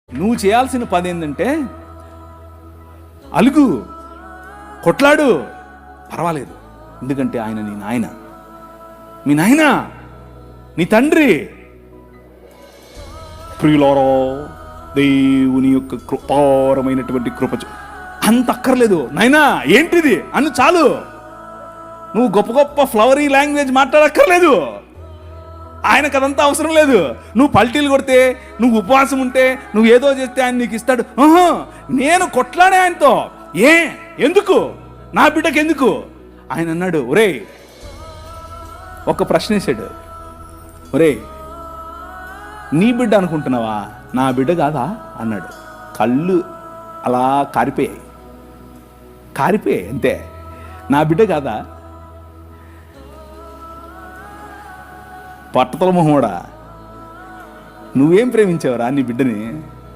నువ్వు చేయాల్సిన పని ఏంటంటే అలుగు, కొట్లాడు, పర్వాలేదు. ఎందుకంటే ఆయన నీ నాయన, మీ నాయన, నీ తండ్రి. ప్రియులారా, దేవుని యొక్క కృపారమైనటువంటి కృప అంత అక్కర్లేదు. నాయనా ఏంటిది అన్ను చాలు. నువ్వు గొప్ప గొప్ప ఫ్లవరీ లాంగ్వేజ్ మాట్లాడక్కర్లేదు. ఆయనకు అదంతా అవసరం లేదు. నువ్వు పల్టీలు కొడితే, నువ్వు ఉపవాసం ఉంటే, నువ్వు ఏదో చేస్తే ఆయన నీకు ఇస్తాడు. నేను కొట్లాడే ఆయనతో. ఎందుకు? నా బిడ్డకి ఎందుకు? ఆయన అన్నాడు, ఒరే, ఒక ప్రశ్న వేసాడు. ఒరే, నీ బిడ్డ అనుకుంటున్నావా? నా బిడ్డ కాదా అన్నాడు. కళ్ళు అలా కారిపోయాయి అంతే. నా బిడ్డ కాదా? పట్టతల మొహోడా, నువ్వేం ప్రేమించావురా నీ బిడ్డని?